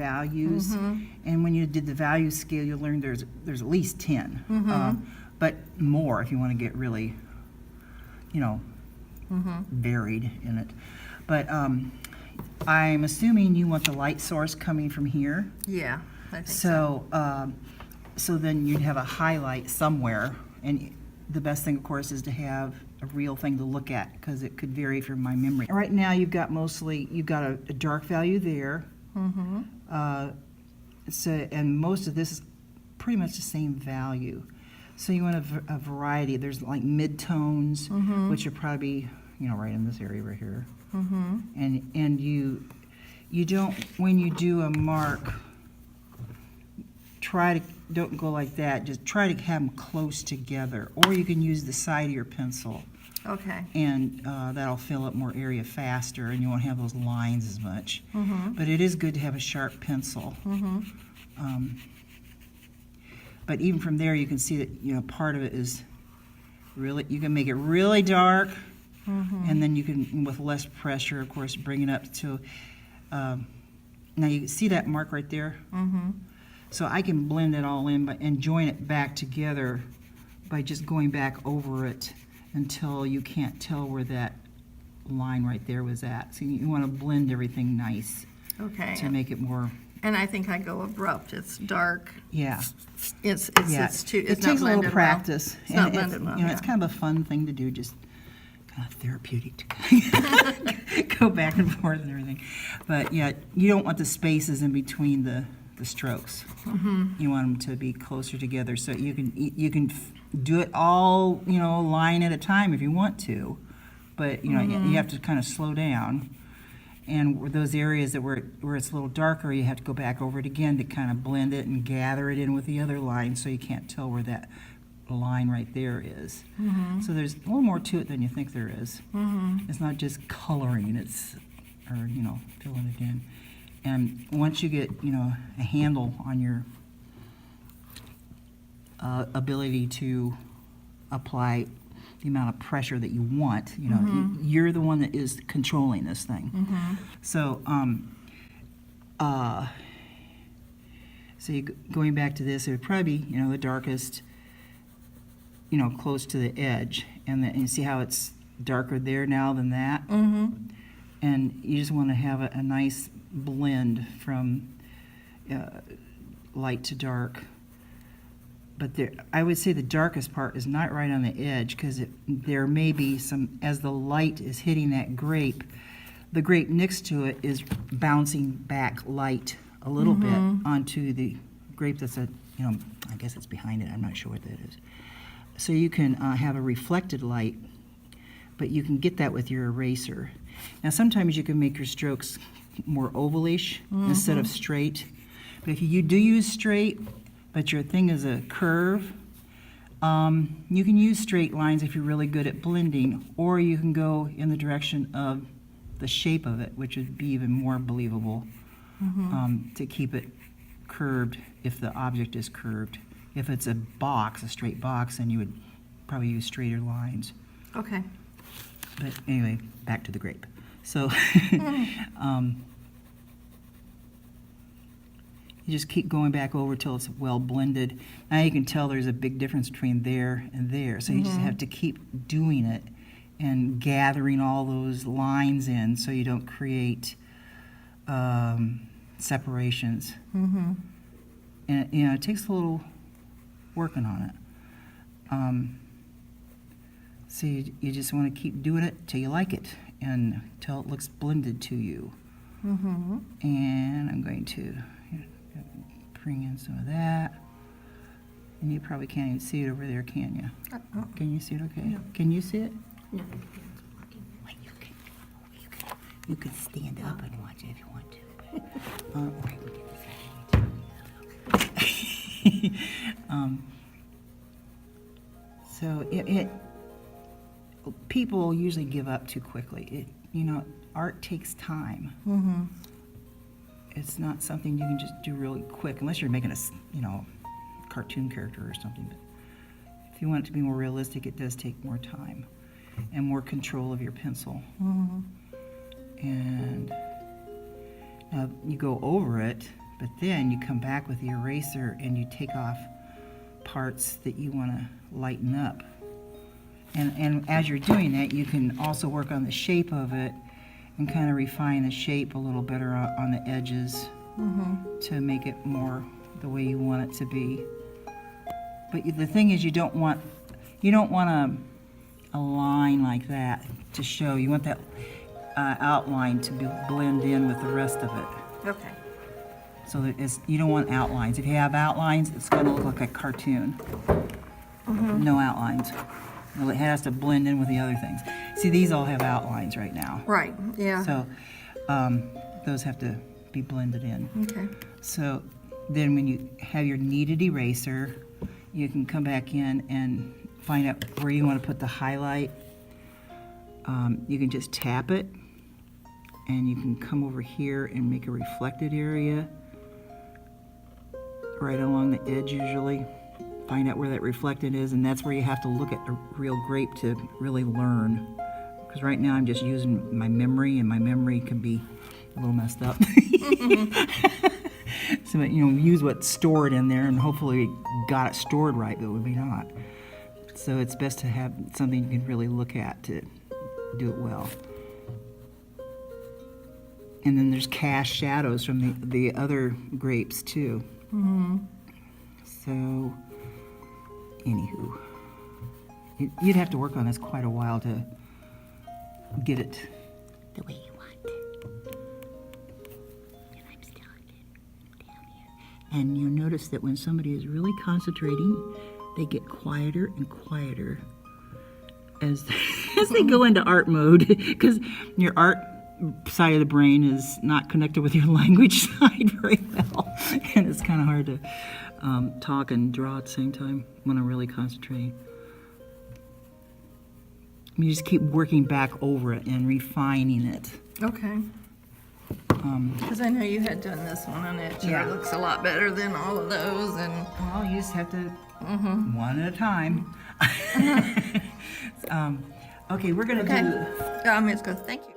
values, and when you did the value scale, you'll learn there's at least 10, but more if you want to get really, varied in it. But I'm assuming you want the light source coming from here. Yeah, I think so. So then you'd have a highlight somewhere, and the best thing, of course, is to have a real thing to look at because it could vary from my memory. Right now, you've got a dark value there. And most of this is pretty much the same value. So you want a variety. There's like mid-tones, which are probably, right in this area right here. And you don't, when you do a mark, don't go like that. Just try to have them close together. Or you can use the side of your pencil. Okay. And that'll fill up more area faster, and you won't have those lines as much. But it is good to have a sharp pencil. But even from there, you can see that part of it is really, you can make it really dark, and then you can, with less pressure, of course, bring it up to. Now you see that mark right there. So I can blend it all in, and join it back together by just going back over it until you can't tell where that line right there was at. So you want to blend everything nice. Okay. To make it more. And I think I go abrupt. It's dark. Yeah. It's It takes a little practice. It's not blended well. It's kind of a fun thing to do, just kind of therapeutic to go back and forth and everything. But yeah, you don't want the spaces in between the strokes. You want them to be closer together, so you can do it all, line at a time if you want to, but you have to kind of slow down. And those areas where it's a little darker, you have to go back over it again to kind of blend it and gather it in with the other line, so you can't tell where that line right there is. So there's a little more to it than you think there is. It's not just coloring, or filling it in. And once you get, a handle on your ability to apply the amount of pressure that you want, you're the one that is controlling this thing. So, going back to this, it would probably be, the darkest, close to the edge. And you see how it's darker there now than that? And you just want to have a nice blend from light to dark. But I would say the darkest part is not right on the edge, because there may be some, as the light is hitting that grape, the grape next to it is bouncing back light a little bit onto the grape that's I guess it's behind it. I'm not sure what that is. So you can have a reflected light, but you can get that with your eraser. Now sometimes you can make your strokes more ovalish instead of straight. But if you do use straight, but your thing is a curve, you can use straight lines if you're really good at blending, or you can go in the direction of the shape of it, which would be even more believable, to keep it curved if the object is curved. If it's a straight box, then you would probably use straighter lines. Okay. But anyway, back to the grape. So you just keep going back over till it's well blended. Now you can tell there's a big difference between there and there. So you just have to keep doing it and gathering all those lines in so you don't create separations. And it takes a little working on it. So you just want to keep doing it till you like it and till it looks blended to you. And I'm going to bring in some of that. And you probably can't even see it over there, can you? Can you see it okay? No. Can you see it? No. Well, you can stand up and watch it if you want to. Or you can get this out. So people usually give up too quickly. Art takes time. It's not something you can just do really quick, unless you're making a cartoon character or something. But if you want it to be more realistic, it does take more time and more control of your pencil. And now you go over it But then you come back with the eraser and you take off parts that you want to lighten up. And as you're doing that, you can also work on the shape of it and kind of refine the shape a little better on the edges to make it more the way you want it to be. But the thing is, you don't want a line like that to show. You want that outline to blend in with the rest of it. Okay. So that you don't want outlines. If you have outlines, it's going to look like a cartoon. No outlines. Well, it has to blend in with the other things. See, these all have outlines right now. Right, yeah. So those have to be blended in. Okay. So then when you have your kneaded eraser, you can come back in and find out where you want to put the highlight. You can just tap it, and you can come over here and make a reflected area right along the edge usually. Find out where that reflected is, and that's where you have to look at a real grape to really learn. Because right now I'm just using my memory, and my memory can be a little messed up. So, use what's stored in there, and hopefully got it stored right, but maybe not. So it's best to have something you can really look at to do it well. And then there's cast shadows from the other grapes too. So, anywho, you'd have to work on this quite a while to get it the way you want. And I'm still down here. And you'll notice that when somebody is really concentrating, they get quieter and quieter as they go into art mode, because your art side of the brain is not connected with your language side very well, and it's kind of hard to talk and draw at the same time when I'm really concentrating. You just keep working back over it and refining it. Okay. Because I know you had done this one, and it sure Yeah. looks a lot better than all of those. And Well, you just have to one at a time. Okay, we're gonna do. Ms. Good, thank you.